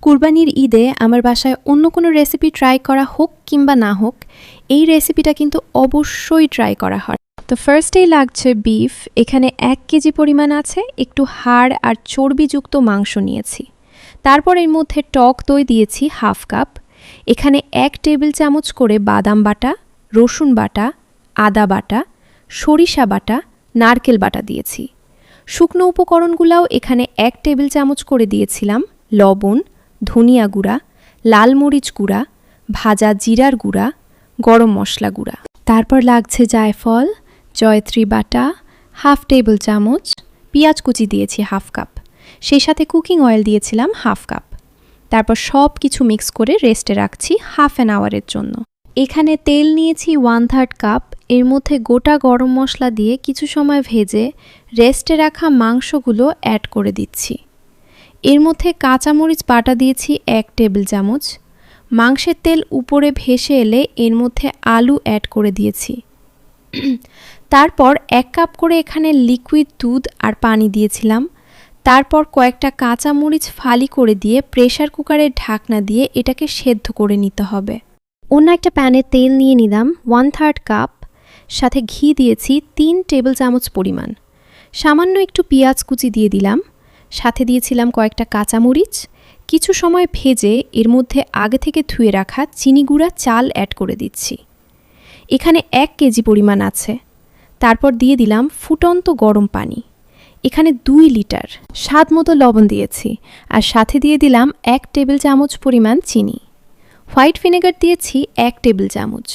কুরবানির ঈদে আমার বাসায় অন্য কোনো রেসিপি ট্রাই করা হোক কিংবা না হোক, এই রেসিপিটা কিন্তু অবশ্যই ট্রাই করা হয়। তো ফার্স্টেই লাগছে বিফ। এখানে 1 কেজি পরিমাণ আছে, একটু হাড় আর চর্বিযুক্ত মাংস নিয়েছি। তারপর এর মধ্যে টক দই দিয়েছি হাফ কাপ। এখানে 1 টেবিল চামচ করে বাদাম বাটা, রসুন বাটা, আদা বাটা, সরিষা বাটা, নারকেল বাটা দিয়েছি। শুকনো উপকরণগুলোও এখানে 1 টেবিল চামচ করে দিয়েছিলাম। লবণ, ধনিয়া গুঁড়া, লাল মরিচ গুঁড়া, ভাজা জিরার গুঁড়া, গরম মশলা গুঁড়া। তারপর লাগছে জায়ফল, জয়ত্রী বাটা হাফ টেবিল চামচ, পেঁয়াজ কুচি দিয়েছি হাফ কাপ, সেই সাথে কুকিং অয়েল দিয়েছিলাম হাফ কাপ। তারপর সব কিছু মিক্স করে রেস্টে রাখছি হাফ অ্যান আওয়ারের জন্য। এখানে তেল নিয়েছি 1/3 কাপ। এর মধ্যে গোটা গরম মশলা দিয়ে কিছু সময় ভেজে রেস্টে রাখা মাংসগুলো অ্যাড করে দিচ্ছি। এর মধ্যে কাঁচামরিচ বাটা দিয়েছি 1 টেবিল চামচ। মাংসের তেল উপরে ভেসে এলে এর মধ্যে আলু অ্যাড করে দিয়েছি। তারপর 1 কাপ করে এখানে লিকুইড দুধ আর পানি দিয়েছিলাম। তারপর কয়েকটা কাঁচামরিচ ফালি করে দিয়ে প্রেসার কুকারের ঢাকনা দিয়ে এটাকে সেদ্ধ করে নিতে হবে। অন্য একটা প্যানে তেল নিয়ে নিলাম 1/3 কাপ, সাথে ঘি দিয়েছি 3 টেবিল চামচ পরিমাণ। সামান্য একটু পেঁয়াজ কুচি দিয়ে দিলাম, সাথে দিয়েছিলাম কয়েকটা কাঁচামরিচ। কিছু সময় ভেজে এর মধ্যে আগে থেকে ধুয়ে রাখা চিনি গুঁড়া চাল অ্যাড করে দিচ্ছি। এখানে 1 কেজি পরিমাণ আছে। তারপর দিয়ে দিলাম ফুটন্ত গরম পানি। এখানে 2 লিটার। স্বাদ মতো লবণ দিয়েছি, আর সাথে দিয়ে দিলাম 1 টেবিল চামচ পরিমাণ চিনি। হোয়াইট ভিনেগার দিয়েছি 1 টেবিল চামচ।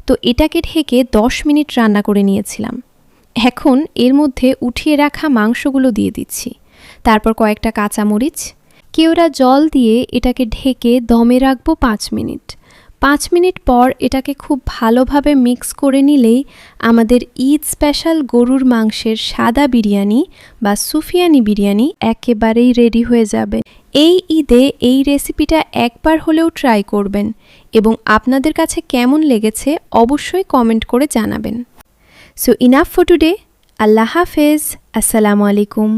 তো এটাকে ঢেকে 10 মিনিট রান্না করে নিয়েছিলাম। এখন এর মধ্যে উঠিয়ে রাখা মাংসগুলো দিয়ে দিচ্ছি। তারপর কয়েকটা কাঁচামরিচ, কেওড়া জল দিয়ে এটাকে ঢেকে দমে রাখবো 5 মিনিট। 5 মিনিট পর এটাকে খুব ভালোভাবে মিক্স করে নিলেই আমাদের ঈদ স্পেশাল গরুর মাংসের সাদা বিরিয়ানি বা সুফিয়ানি বিরিয়ানি একেবারেই রেডি হয়ে যাবে। এই ঈদে এই রেসিপিটা একবার হলেও ট্রাই করবেন এবং আপনাদের কাছে কেমন লেগেছে অবশ্যই কমেন্ট করে জানাবেন। So enough for today. আল্লাহ হাফেজ। আসসালামু আলাইকুম।